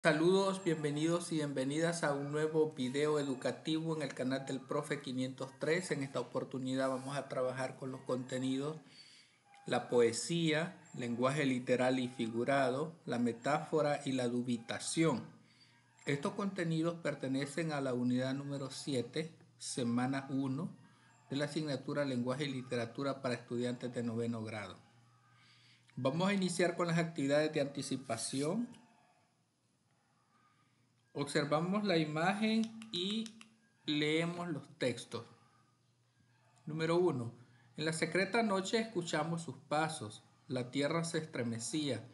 Saludos, bienvenidos y bienvenidas a un nuevo video educativo en el canal del Profe 503. En esta oportunidad vamos a trabajar con los contenidos, la poesía, lenguaje literal y figurado, la metáfora y la dubitación. Estos contenidos pertenecen a la unidad número 7, semana 1 de la asignatura Lenguaje y Literatura para estudiantes de noveno grado. Vamos a iniciar con las actividades de anticipación. Observamos la imagen y leemos los textos. Número 1. En la secreta noche escuchamos sus pasos. La tierra se estremecía.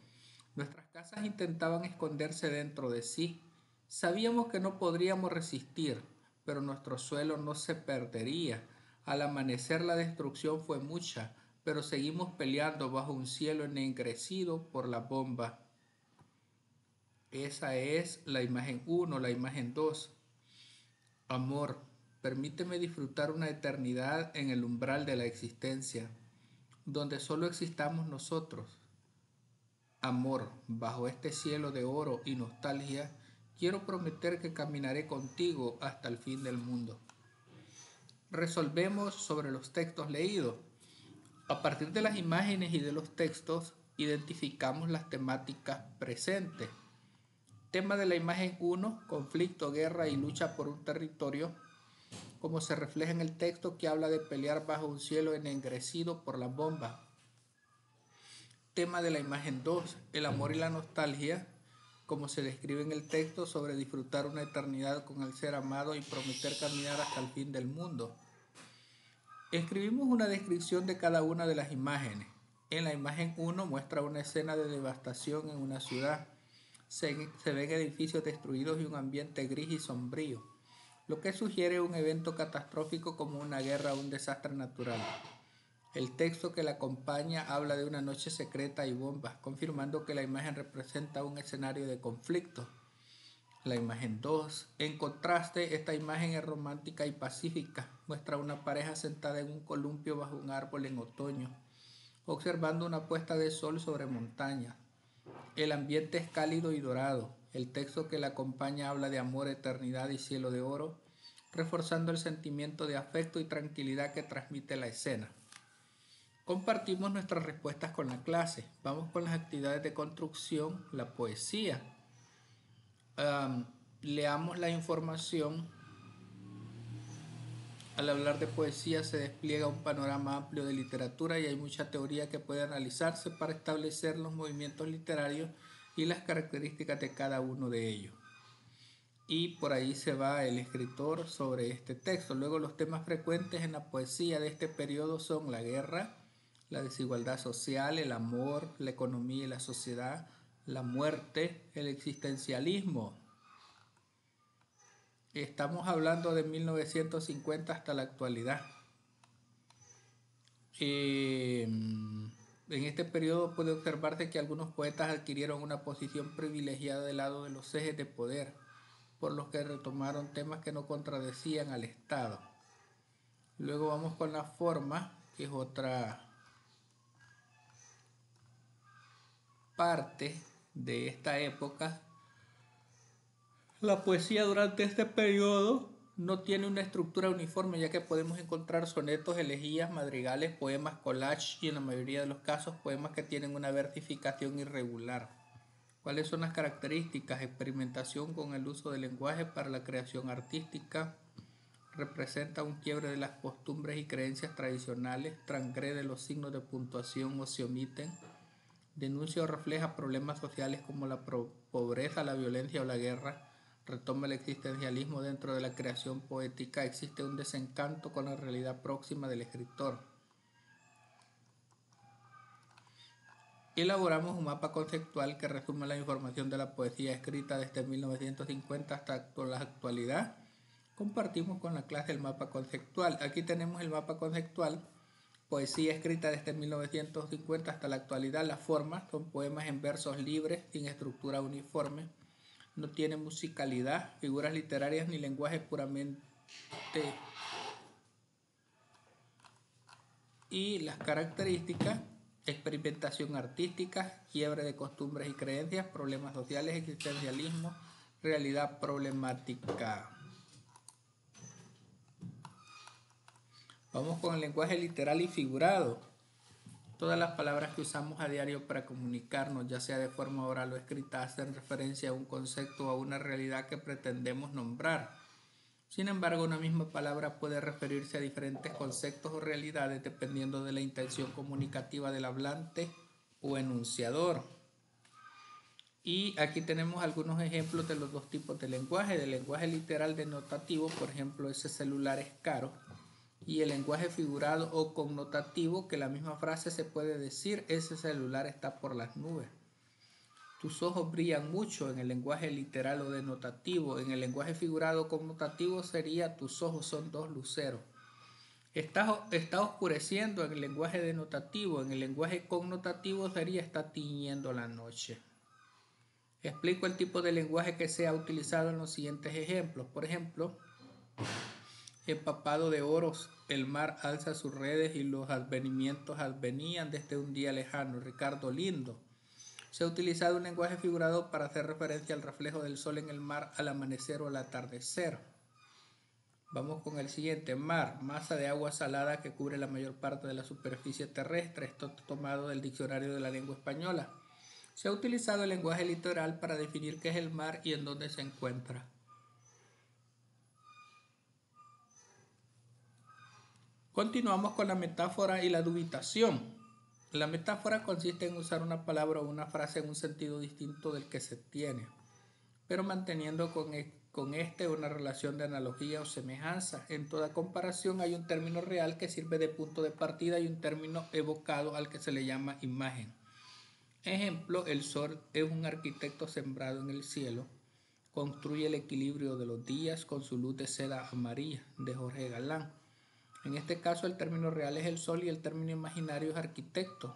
Nuestras casas intentaban esconderse dentro de sí. Sabíamos que no podríamos resistir, pero nuestro suelo no se perdería. Al amanecer la destrucción fue mucha, pero seguimos peleando bajo un cielo ennegrecido por la bomba. Esa es la imagen 1, la imagen 2. Amor, permíteme disfrutar una eternidad en el umbral de la existencia, donde solo existamos nosotros. Amor, bajo este cielo de oro y nostalgia, quiero prometer que caminaré contigo hasta el fin del mundo. Resolvemos sobre los textos leídos. A partir de las imágenes y de los textos, identificamos las temáticas presentes. Tema de la imagen 1, conflicto, guerra y lucha por un territorio, como se refleja en el texto que habla de pelear bajo un cielo ennegrecido por las bombas. Tema de la imagen 2, el amor y la nostalgia, como se describe en el texto sobre disfrutar una eternidad con el ser amado y prometer caminar hasta el fin del mundo. Escribimos una descripción de cada una de las imágenes. En la imagen 1 muestra una escena de devastación en una ciudad. Se ven edificios destruidos y un ambiente gris y sombrío, lo que sugiere un evento catastrófico como una guerra o un desastre natural. El texto que la acompaña habla de una noche secreta y bombas, confirmando que la imagen representa un escenario de conflicto. La imagen 2. En contraste, esta imagen es romántica y pacífica. Muestra una pareja sentada en un columpio bajo un árbol en otoño, observando una puesta de sol sobre montañas. El ambiente es cálido y dorado. El texto que la acompaña habla de amor, eternidad y cielo de oro, reforzando el sentimiento de afecto y tranquilidad que transmite la escena. Compartimos nuestras respuestas con la clase. Vamos con las actividades de construcción, la poesía. Leamos la información. Al hablar de poesía se despliega un panorama amplio de literatura y hay mucha teoría que puede analizarse para establecer los movimientos literarios y las características de cada uno de ellos. Y por ahí se va el escritor sobre este texto. Luego los temas frecuentes en la poesía de este periodo son la guerra, la desigualdad social, el amor, la economía y la sociedad, la muerte, el existencialismo. Estamos hablando de 1950 hasta la actualidad. En este periodo puede observarse que algunos poetas adquirieron una posición privilegiada del lado de los ejes de poder, por los que retomaron temas que no contradecían al Estado. Luego vamos con la forma, que es otra parte de esta época. La poesía durante este periodo no tiene una estructura uniforme, ya que podemos encontrar sonetos, elegías, madrigales, poemas, collage y en la mayoría de los casos poemas que tienen una versificación irregular. ¿Cuáles son las características? Experimentación con el uso del lenguaje para la creación artística. Representa un quiebre de las costumbres y creencias tradicionales. Transgrede los signos de puntuación o se omiten. Denuncia o refleja problemas sociales como la pobreza, la violencia o la guerra. Retoma el existencialismo dentro de la creación poética. Existe un desencanto con la realidad próxima del escritor. Elaboramos un mapa conceptual que resume la información de la poesía escrita desde 1950 hasta la actualidad. Compartimos con la clase el mapa conceptual. Aquí tenemos el mapa conceptual. Poesía escrita desde 1950 hasta la actualidad. Las formas son poemas en versos libres, sin estructura uniforme. No tiene musicalidad, figuras literarias ni lenguaje puramente. Y las características experimentación artística, quiebre de costumbres y creencias, problemas sociales, existencialismo, realidad problemática. Vamos con el lenguaje literal y figurado. Todas las palabras que usamos a diario para comunicarnos, ya sea de forma oral o escrita, hacen referencia a un concepto o a una realidad que pretendemos nombrar. Sin embargo, una misma palabra puede referirse a diferentes conceptos o realidades dependiendo de la intención comunicativa del hablante o enunciador. Y aquí tenemos algunos ejemplos de los dos tipos de lenguaje. Del lenguaje literal denotativo, por ejemplo, ese celular es caro. Y el lenguaje figurado o connotativo, que la misma frase se puede decir, ese celular está por las nubes. Tus ojos brillan mucho en el lenguaje literal o denotativo. En el lenguaje figurado o connotativo sería tus ojos son dos luceros. Está oscureciendo en el lenguaje denotativo. En el lenguaje connotativo sería está tiñendo la noche. Explico el tipo de lenguaje que se ha utilizado en los siguientes ejemplos. Por ejemplo, empapado de oros, el mar alza sus redes y los advenimientos advenían desde un día lejano. Ricardo Lindo. Se ha utilizado un lenguaje figurado para hacer referencia al reflejo del sol en el mar al amanecer o al atardecer. Vamos con el siguiente. Mar, masa de agua salada que cubre la mayor parte de la superficie terrestre. Esto tomado del diccionario de la lengua española. Se ha utilizado el lenguaje literal para definir qué es el mar y en dónde se encuentra. Continuamos con la metáfora y la dubitación. La metáfora consiste en usar una palabra o una frase en un sentido distinto del que se tiene, pero manteniendo con este una relación de analogía o semejanza. En toda comparación hay un término real que sirve de punto de partida y un término evocado al que se le llama imagen. Ejemplo, el sol es un arquitecto sembrado en el cielo. Construye el equilibrio de los días con su luz de seda amarilla, de Jorge Galán. En este caso el término real es el sol y el término imaginario es arquitecto.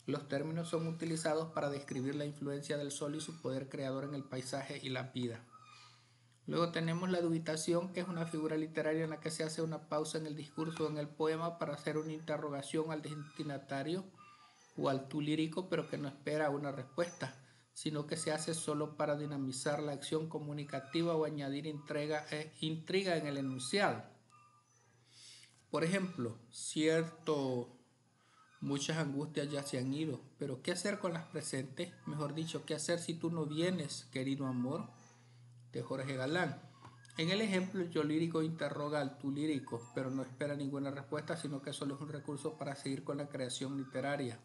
Los términos son utilizados para describir la influencia del sol y su poder creador en el paisaje y la vida. Luego tenemos la dubitación, que es una figura literaria en la que se hace una pausa en el discurso o en el poema para hacer una interrogación al destinatario o al tú lírico, pero que no espera una respuesta, sino que se hace solo para dinamizar la acción comunicativa o añadir intriga en el enunciado. Por ejemplo, muchas angustias ya se han ido, pero ¿qué hacer con las presentes? Mejor dicho, ¿qué hacer si tú no vienes, querido amor? De Jorge Galán. En el ejemplo, el yo lírico interroga al tú lírico, pero no espera ninguna respuesta, sino que solo es un recurso para seguir con la creación literaria.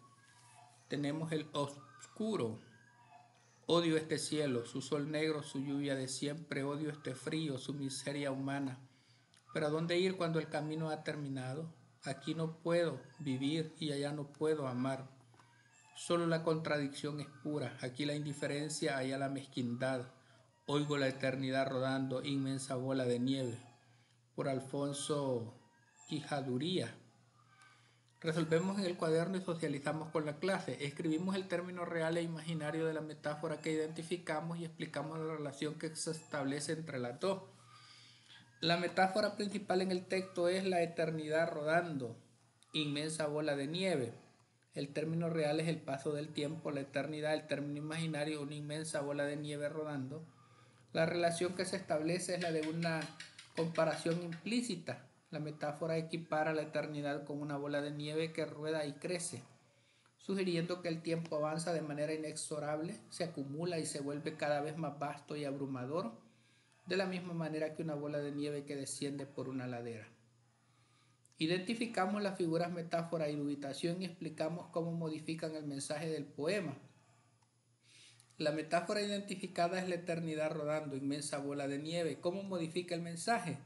Tenemos el oscuro. Odio este cielo, su sol negro, su lluvia de siempre, odio este frío, su miseria humana. Pero ¿a dónde ir cuando el camino ha terminado? Aquí no puedo vivir y allá no puedo amar. Solo la contradicción es pura, aquí la indiferencia, allá la mezquindad. Oigo la eternidad rodando, inmensa bola de nieve. Por Alfonso Quijaduría. Resolvemos en el cuaderno y socializamos con la clase. Escribimos el término real e imaginario de la metáfora que identificamos y explicamos la relación que se establece entre las dos. La metáfora principal en el texto es la eternidad rodando, inmensa bola de nieve. El término real es el paso del tiempo, la eternidad, el término imaginario, una inmensa bola de nieve rodando. La relación que se establece es la de una comparación implícita. La metáfora equipara la eternidad con una bola de nieve que rueda y crece, sugiriendo que el tiempo avanza de manera inexorable, se acumula y se vuelve cada vez más vasto y abrumador, de la misma manera que una bola de nieve que desciende por una ladera. Identificamos las figuras metáfora y dubitación y explicamos cómo modifican el mensaje del poema. La metáfora identificada es la eternidad rodando, inmensa bola de nieve. ¿Cómo modifica el mensaje?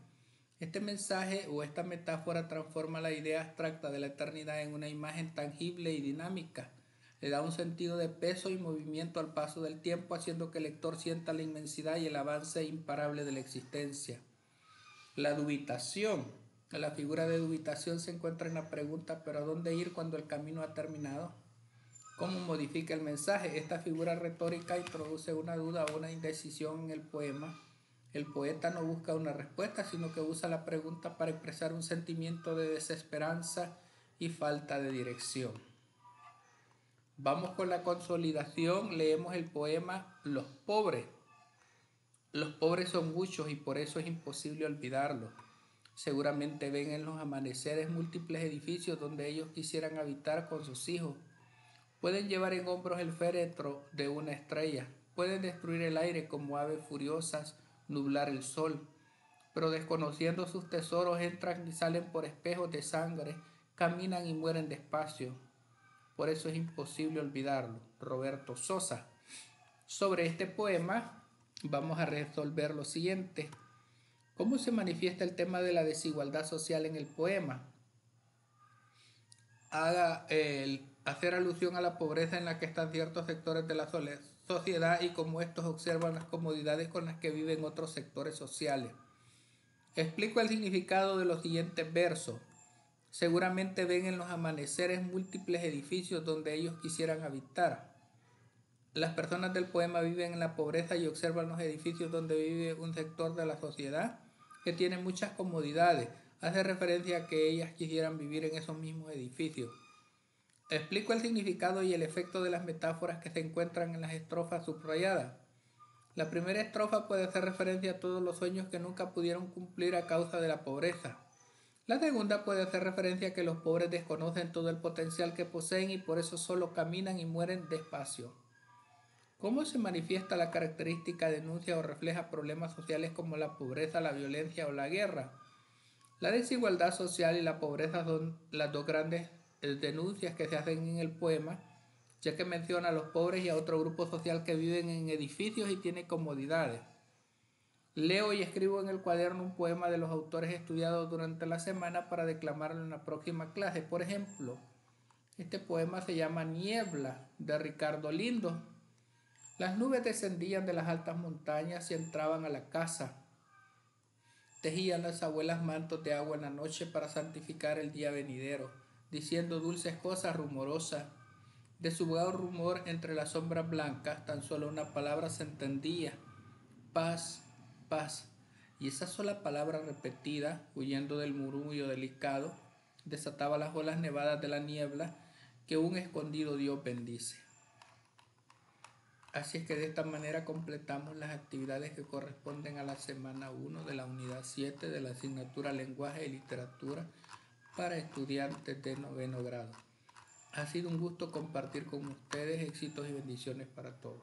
Este mensaje o esta metáfora transforma la idea abstracta de la eternidad en una imagen tangible y dinámica. Le da un sentido de peso y movimiento al paso del tiempo, haciendo que el lector sienta la inmensidad y el avance imparable de la existencia. La dubitación. La figura de dubitación se encuentra en la pregunta, ¿pero a dónde ir cuando el camino ha terminado? ¿Cómo modifica el mensaje? Esta figura retórica introduce una duda o una indecisión en el poema. El poeta no busca una respuesta, sino que usa la pregunta para expresar un sentimiento de desesperanza y falta de dirección. Vamos con la consolidación, leemos el poema Los pobres. Los pobres son muchos y por eso es imposible olvidarlos. Seguramente ven en los amaneceres múltiples edificios donde ellos quisieran habitar con sus hijos. Pueden llevar en hombros el féretro de una estrella, pueden destruir el aire como aves furiosas, nublar el sol, pero desconociendo sus tesoros entran y salen por espejos de sangre, caminan y mueren despacio. Por eso es imposible olvidarlo. Roberto Sosa. Sobre este poema vamos a resolver lo siguiente. ¿Cómo se manifiesta el tema de la desigualdad social en el poema? Hacer alusión a la pobreza en la que están ciertos sectores de la sociedad y cómo estos observan las comodidades con las que viven otros sectores sociales. Explico el significado de los siguientes versos. Seguramente ven en los amaneceres múltiples edificios donde ellos quisieran habitar. Las personas del poema viven en la pobreza y observan los edificios donde vive un sector de la sociedad que tiene muchas comodidades. Hace referencia a que ellas quisieran vivir en esos mismos edificios. Explico el significado y el efecto de las metáforas que se encuentran en las estrofas subrayadas. La primera estrofa puede hacer referencia a todos los sueños que nunca pudieron cumplir a causa de la pobreza. La segunda puede hacer referencia a que los pobres desconocen todo el potencial que poseen y por eso solo caminan y mueren despacio. ¿Cómo se manifiesta la característica denuncia o refleja problemas sociales como la pobreza, la violencia o la guerra? La desigualdad social y la pobreza son las dos grandes denuncias que se hacen en el poema, ya que menciona a los pobres y a otro grupo social que viven en edificios y tienen comodidades. Leo y escribo en el cuaderno un poema de los autores estudiados durante la semana para declamarlo en la próxima clase. Por ejemplo, este poema se llama Niebla, de Ricardo Lindo. Las nubes descendían de las altas montañas y entraban a la casa. Tejían las abuelas mantos de agua en la noche para santificar el día venidero, diciendo dulces cosas rumorosas. De su vago rumor entre las sombras blancas tan solo una palabra se entendía: paz, paz. Y esa sola palabra repetida, huyendo del murmullo delicado, desataba las olas nevadas de la niebla que un escondido Dios bendice. Así es que de esta manera completamos las actividades que corresponden a la semana 1 de la unidad 7 de la asignatura Lenguaje y Literatura para estudiantes de 9º grado. Ha sido un gusto compartir con ustedes. Éxitos y bendiciones para todos.